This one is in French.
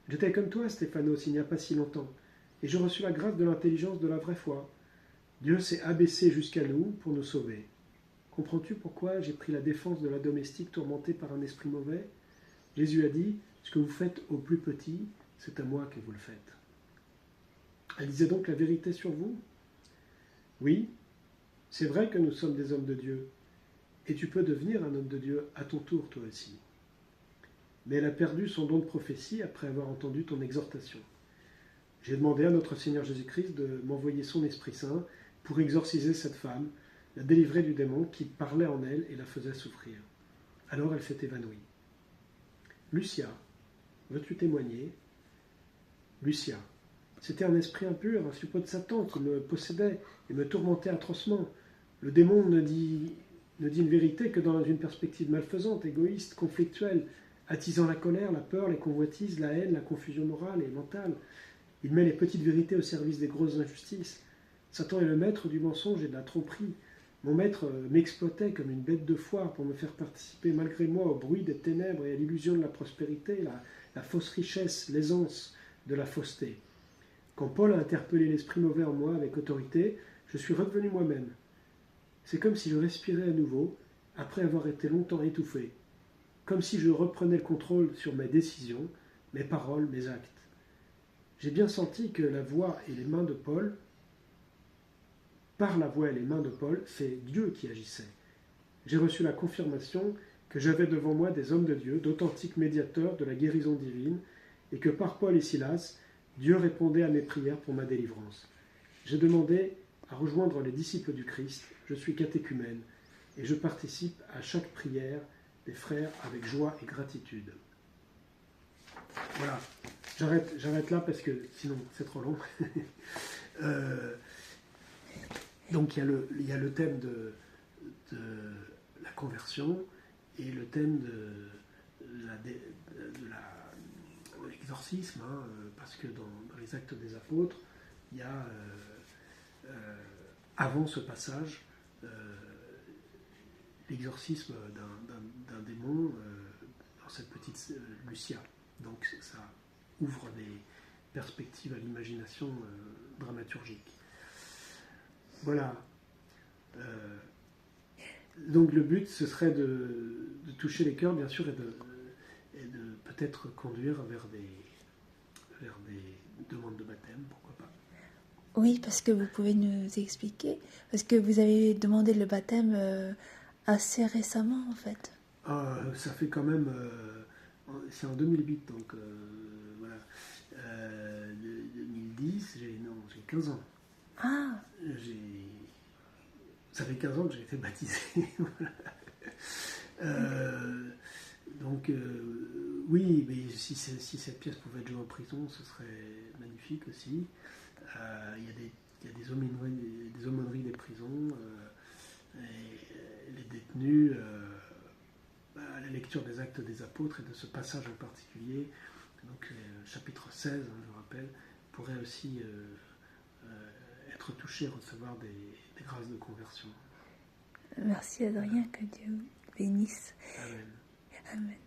J'étais comme toi, Stéphanos, il n'y a pas si longtemps, et j'ai reçu la grâce de l'intelligence de la vraie foi. Dieu s'est abaissé jusqu'à nous pour nous sauver. Comprends-tu pourquoi j'ai pris la défense de la domestique tourmentée par un esprit mauvais? Jésus a dit, ce que vous faites au plus petit, c'est à moi que vous le faites. Elle disait donc la vérité sur vous? Oui, c'est vrai que nous sommes des hommes de Dieu, et tu peux devenir un homme de Dieu à ton tour, toi aussi. Mais elle a perdu son don de prophétie après avoir entendu ton exhortation. J'ai demandé à notre Seigneur Jésus-Christ de m'envoyer son Esprit Saint pour exorciser cette femme, la délivrer du démon qui parlait en elle et la faisait souffrir. Alors elle s'est évanouie. Lucia, veux-tu témoigner? Lucia, c'était un esprit impur, un suppôt de Satan qui me possédait et me tourmentait atrocement. Le démon ne dit une vérité que dans une perspective malfaisante, égoïste, conflictuelle, attisant la colère, la peur, les convoitises, la haine, la confusion morale et mentale. Il met les petites vérités au service des grosses injustices. Satan est le maître du mensonge et de la tromperie. Mon maître m'exploitait comme une bête de foire pour me faire participer malgré moi au bruit des ténèbres et à l'illusion de la prospérité, la fausse richesse, l'aisance de la fausseté. Quand Paul a interpellé l'esprit mauvais en moi avec autorité, je suis redevenu moi-même. C'est comme si je respirais à nouveau, après avoir été longtemps étouffé. Comme si je reprenais le contrôle sur mes décisions, mes paroles, mes actes. J'ai bien senti que la voix et les mains de Paul, par la voix et les mains de Paul, c'est Dieu qui agissait. J'ai reçu la confirmation que j'avais devant moi des hommes de Dieu, d'authentiques médiateurs de la guérison divine, et que par Paul et Silas, Dieu répondait à mes prières pour ma délivrance. J'ai demandé à rejoindre les disciples du Christ, je suis catéchumène, et je participe à chaque prière des frères avec joie et gratitude. Voilà, j'arrête là parce que sinon c'est trop long. Donc il y a le thème de la conversion et le thème de l'exorcisme, hein, parce que dans les Actes des Apôtres, il y a, avant ce passage, l'exorcisme d'un démon dans cette petite Lucia. Donc ça ouvre des perspectives à l'imagination dramaturgique. Voilà. Donc le but, ce serait de toucher les cœurs, bien sûr, et de peut-être conduire vers des demandes de baptême, pourquoi pas. Oui, parce que vous pouvez nous expliquer, parce que vous avez demandé le baptême assez récemment, en fait. Ça fait quand même... c'est en 2008, donc voilà. 2010, j'ai 15 ans. Ah, Ça fait 15 ans que j'ai été baptisé. Donc, oui, mais si cette pièce pouvait être jouée en prison, ce serait magnifique aussi. Il y a des aumôneries des prisons, et les détenus, à la lecture des Actes des Apôtres et de ce passage en particulier, donc chapitre 16, hein, je rappelle, pourrait aussi être touché, recevoir des grâces de conversion. merci Adrien, que Dieu bénisse. Amen. Amen.